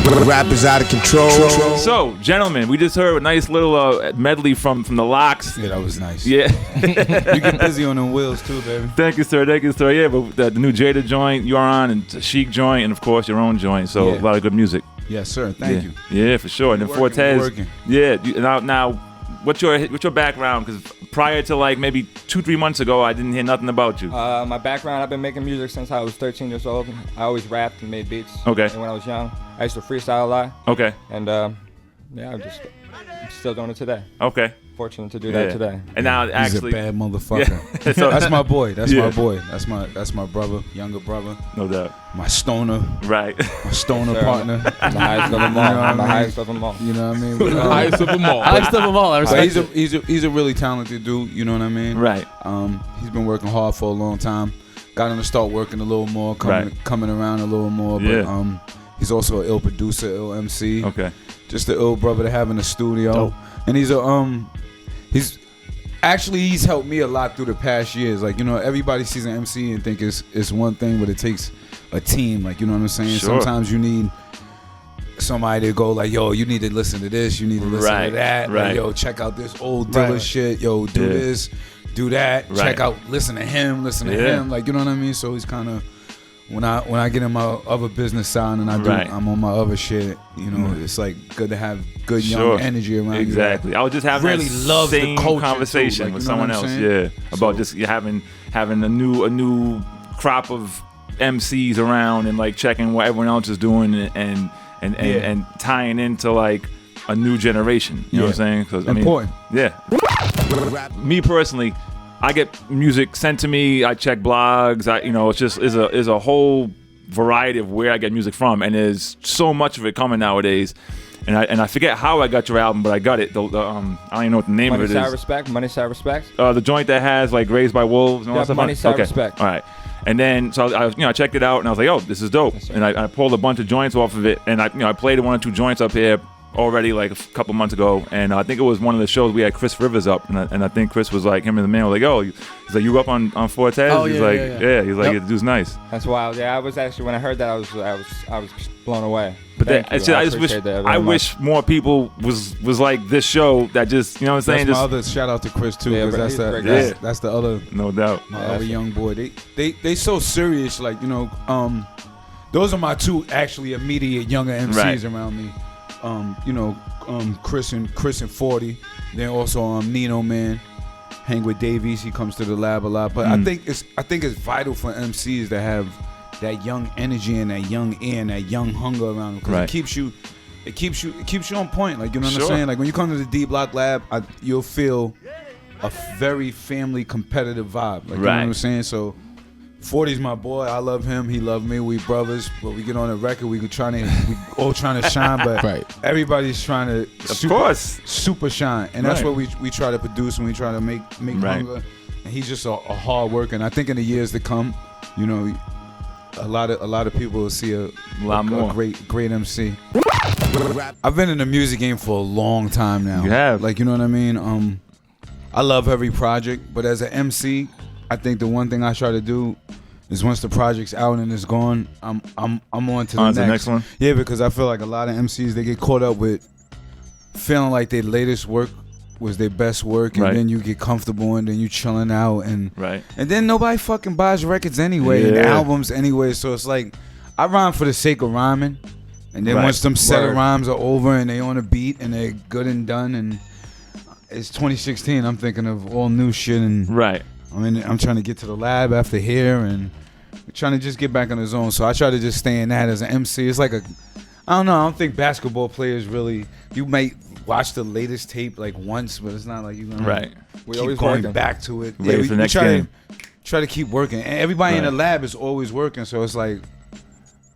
Rap is out of control. So, gentlemen, we just heard a nice little medley from the Locks. Yeah, that was nice. Yeah. You get busy on them wheels too, baby. Thank you, sir. Thank you, sir. Yeah, but the new Jada joint you're on, and Chic joint, and of course your own joint. So Yeah. a lot of good music. Yes, sir. Thank you. Yeah, for sure. And then Fortes. Working. Yeah. Now, what's your background? Because prior to like maybe 2-3 months ago, I didn't hear nothing about you. My background, I've been making music since I was 13 years old. I always rapped and made beats. Okay. And when I was young, I used to freestyle a lot. Okay. And yeah, I'm still doing it today. Okay. Fortunate to do that today. And now He's actually, a bad motherfucker. Yeah. So, that's my boy. That's Yeah. my boy. That's my brother, younger brother. no doubt. My stoner. Right. My stoner Sir, partner. The highest of them all. You know what I The mean? highest of them all. You know what I mean? The highest of them all. Highest of them all. I But respect he's a really talented dude. You know what I mean? Right. He's been working hard for a long time. Got him to start working a little more, coming around a little more. But Yeah. he's also an ill producer, ill MC. Okay. Just an ill brother to have in the studio. Dope. And he's helped me a lot through the past years. Like, you know, everybody sees an MC and think it's one thing, but it takes a team. Like, you know what I'm saying? Sure. Sometimes you need somebody to go like, yo, you need to listen to this, you need to listen Right, to that. right. Like, yo, check out this old Dilla shit. Yo, do Yeah. this, do that. Right. Check out, listen to him. Like, you know what I mean? So he's kind of, when I get in my other business side and I'm on my other shit, you know, it's like good to have good Sure. young energy around you. Exactly. I was just having Really that love the same culture, conversation too, like, with you know someone what I'm else. saying? Yeah, about just having a new crop of MCs around and like checking what everyone else is doing and tying into like a new generation. You know what I'm saying? 'Cause, I mean, Important. yeah. Me personally, I get music sent to me. I check blogs. It's just is a whole variety of where I get music from, and there's so much of it coming nowadays. And I forget how I got your album, but I got it. I don't even know what the name Money of it Side is. Respect. Money Side Respect. The joint that has like Raised by Wolves and all Yeah, that stuff. Money on it? Side Okay. Respect. All right. And then so I checked it out and I was like, oh, this is dope. Yes, sir. And I pulled a bunch of joints off of it, and I played 1 or 2 joints up here already like a couple months ago, and I think it was one of the shows we had Chris Rivers up, and I think Chris was like, him and the man were like, oh, he's like, you up on Fortes? Oh, he's yeah, like, yeah. he's like, Yep. the dude's nice. That's wild. Yeah, I was actually, when I heard that, I was blown away. But Thank then, you. I just wish appreciate that very I much. wish more people was like this show that just, you know what I'm saying? That's my Just, other shout out to Chris too, Yeah, because but that's he's a great guy. that's the other no doubt. my Yeah, other that's young boy. They so serious, like, you know. Those are my two actually immediate younger MCs Right. around me. You know, Chris and 40. Then also Nino Man, hang with Davies. He comes to the lab a lot. But I think it's vital for MCs to have that young energy and that young ear and that young hunger around them, because Right. it keeps you on point. Like, you know what Sure. I'm saying? Like, when you come to the D Block Lab, you'll feel a very family competitive vibe. Like, you know what Right. I'm saying? So 40's my boy. I love him. He love me. We brothers. But we get on the record, we all trying to shine. But Right. everybody's trying to course. super shine, and that's Right. what we try to produce, and we try to make Right. hunger. And he's just a hard worker. And I think in the years to come, you know, a lot of people will see a lot more. great MC. I've been in the music game for a long time now. You have. Like, you know what I mean? I love every project, but as an MC, I think the one thing I try to do is once the project's out and it's gone, I'm on to the next one. Yeah, because I feel like a lot of MCs, they get caught up with feeling like their latest work was their best work, and Right. then you get comfortable, and then you chilling out, and Right. then nobody fucking buys records anyway and Yeah. albums anyway. So it's like, I rhyme for the sake of rhyming, and then Right. once them set of Word. rhymes are over and they on a beat and they're good and done, and it's 2016, I'm thinking of all new shit, and Right. I mean, I'm trying to get to the lab after here and trying to just get back on the zone. So I try to just stay in that as an MC. It's like I don't know. I don't think basketball players really. You might watch the latest tape like once, but it's not like you're gonna Right. We keep always going working. back to it. Ready for the next try game. try to keep working, and everybody in the Right. lab is always working. So it's like,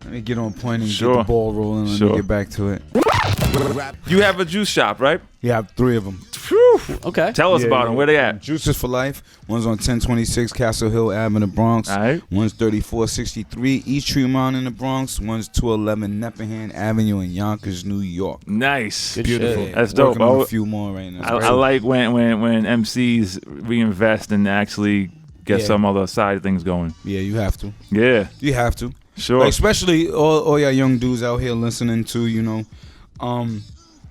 let me get on point and get Sure. the ball rolling and Sure. get back to it. You have a juice shop, right? Yeah, I have 3 of them. Phew. Okay. Tell us about them. Where they at? Juices for Life. One's on 1026 Castle Hill Ave in the Bronx. All right. One's 3463 East Tremont in the Bronx. One's 211 Nepperhan Avenue in Yonkers, New York. Nice. Good Beautiful. shit. That's dope. Working on Oh, a few more right now. I like when MCs reinvest and actually get Yeah. some other side of things going. Yeah, you have to. Yeah. You have to. Sure. Like, especially all y'all young dudes out here listening to, you know,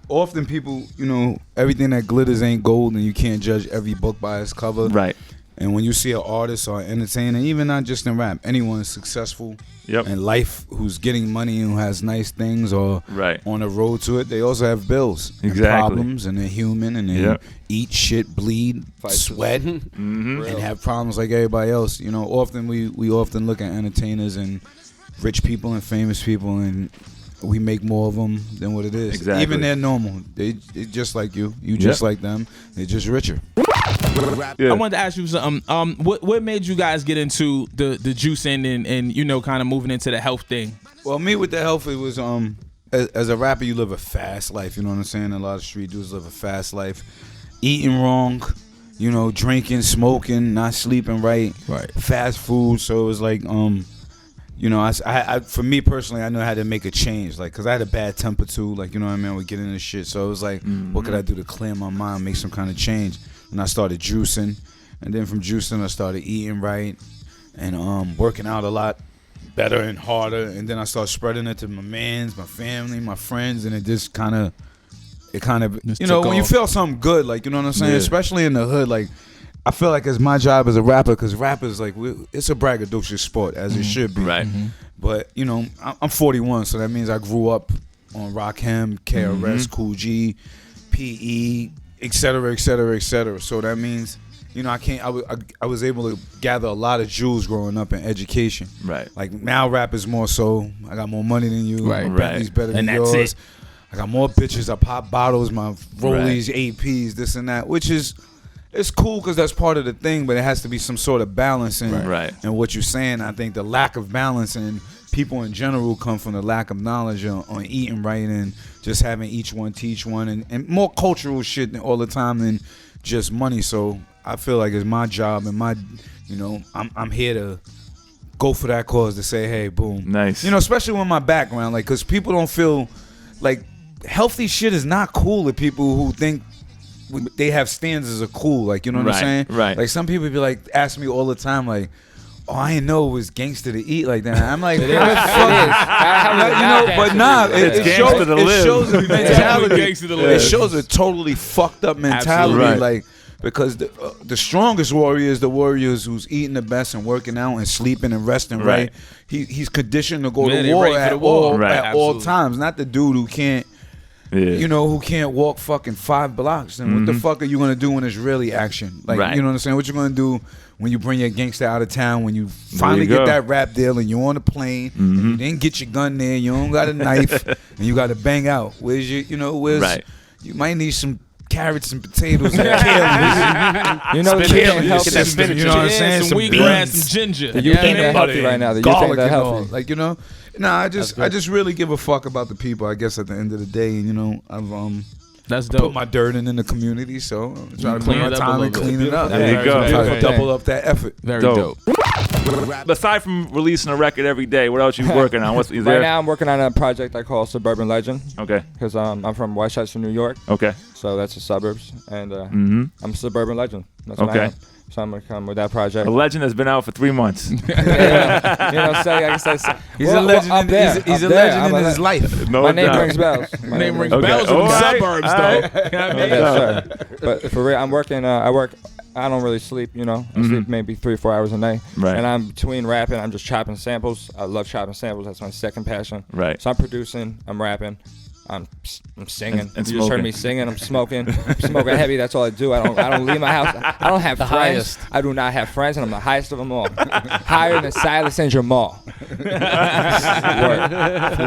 often people, you know, everything that glitters ain't gold, and you can't judge every book by its cover. Right. And when you see an artist or an entertainer, even not just in rap, anyone successful in life who's getting money and who has nice things or on the road to it, they also have bills and problems, and they're human, and they eat, shit, bleed, sweat, and have problems like everybody else. You know, often we often look at entertainers and rich people and famous people, and we make more of them than what it is. Exactly. Even they're normal. They just like you. You just like them. They're just richer. I wanted to ask you something. What made you guys get into the juicing and you know, kind of moving into the health thing? Well, me with the health, it was as a rapper, you live a fast life. You know what I'm saying? A lot of street dudes live a fast life, eating wrong, you know, drinking, smoking, not sleeping right, fast food. So it was like you know, I for me personally, I knew I had to make a change, like, cause I had a bad temper too, like, you know what I mean, I would get into shit. So it was like, what could I do to clear my mind, make some kind of change? And I started juicing, and then from juicing, I started eating right, and working out a lot better and harder. And then I started spreading it to my mans, my family, my friends, and it just kind of, you know, when you feel something good, like, you know what I'm saying, especially in the hood, like. I feel like it's my job as a rapper, because rappers, like, it's a braggadocious sport, as it should be. Right. But, you know, I'm 41, so that means I grew up on Rakim, KRS, Cool G, PE, et cetera, et cetera, et cetera. So that means, you know, I was able to gather a lot of jewels growing up in education. Right. Like, now rap is more so, I got more money than you. Right. My Bentley's better than yours. It. I got more bitches, I pop bottles, my Rollies, APs, this and that, which is... It's cool because that's part of the thing, but it has to be some sort of balance in and what you're saying. I think the lack of balance and people in general come from the lack of knowledge on eating right and just having each one teach one and more cultural shit all the time than just money. So I feel like it's my job and my, you know, I'm here to go for that cause, to say, hey, boom. Nice. You know, especially with my background, like, because people don't feel like healthy shit is not cool to people who think they have standards of cool, like, you know what I'm saying? Right. Like, some people be like, ask me all the time, like, oh, I didn't know it was gangster to eat like that. I'm like, you know, but nah, it shows a mentality. It shows a totally fucked up mentality, like, because the strongest warrior is the warriors who's eating the best and working out and sleeping and resting right. He's conditioned to go to war at all times, not the dude who can't. You know, who can't walk fucking 5 blocks. And what the fuck are you going to do when it's really action? Like, you know what I'm saying? What you going to do when you bring your gangster out of town, when you finally get that rap deal and you're on a plane, and you didn't get your gun there, you don't got a knife, and you got to bang out. Where's your, you know, you might need some carrots and potatoes and kale. You know, you can't help it. You know what I'm saying? Some wheatgrass, some ginger. You think they're healthy right now. You think they're healthy. Like, you know, nah, I just really give a fuck about the people, I guess, at the end of the day. And, you know, I've that's dope. Put my dirt in the community, so I'm trying to put my time and clean it up. There you go. Try to double up that effort. Very dope. Aside from releasing a record every day, what else you working on? Right now, I'm working on a project I call Suburban Legend. Okay. Because I'm from Westchester, New York. Okay. So that's the suburbs, and I'm a Suburban Legend. That's what I am. So I'm gonna come with that project. A legend has been out for 3 months. You know, he's a legend. He's a legend in his life. My name rings bells. My name rings bells in the suburbs, though. But for real, I'm working. I don't really sleep. You know, I sleep maybe 3 or 4 hours a night. Right. And I'm between rapping. I'm just chopping samples. I love chopping samples. That's my second passion. Right. So I'm producing. I'm rapping. I'm singing. And you just heard me singing. I'm smoking. I'm smoking heavy. That's all I do. I don't leave my house. I don't have friends. Highest. I do not have friends, and I'm the highest of them all. Higher than Silas and Jamal. For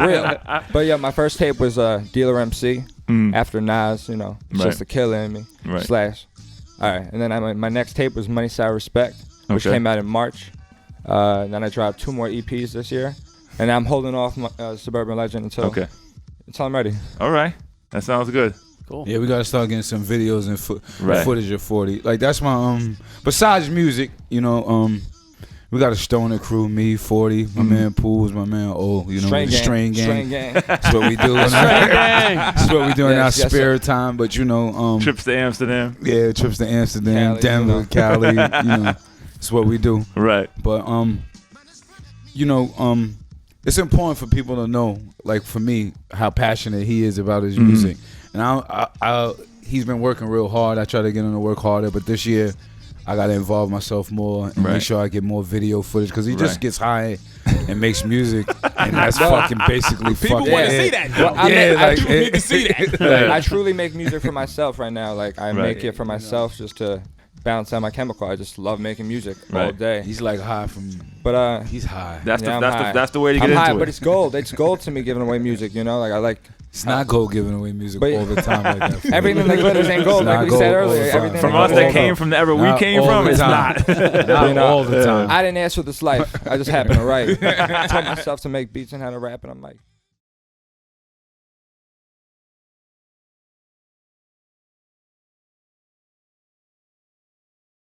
real. But yeah, my first tape was Dealer MC after Nas. You know, just a killer in me. Slash. All right, and then my next tape was Money Side Respect, which came out in March. Then I dropped 2 more EPs this year, and I'm holding off Suburban Legend until I'm ready. All right, that sounds good. Cool. Yeah, we gotta start getting some videos and footage of 40. Like, that's my besides music, you know, we got a stoner crew, me, 40, my man Pools, my man O, you know, Strain Gang. That's what we do. That's what we do in our spare time. But, you know, trips to Amsterdam. Yeah, trips to Amsterdam, Cali, Denver, Cali. You know, that's what we do. Right. But you know, it's important for people to know, like for me, how passionate he is about his music. And he's been working real hard. I try to get him to work harder, but this year I got to involve myself more and make sure I get more video footage because he just gets high and makes music, and that's fucking basically people fucking want to see that. Well, I need to see that. I truly make music for myself right now. Like I make it for myself just to balance out my chemical. I just love making music all day. He's like high from, but he's high. That's the way to get I'm into high, it. But it's gold. It's gold to me giving away music. You know, like I like. It's not gold giving away music all the time like that. Everything that glitters ain't gold, like we said earlier. Everything from us that came from the era we came from, it's not. Not all the time. I didn't ask for this life. I just happened to write. I taught myself to make beats and how to rap, and I'm like,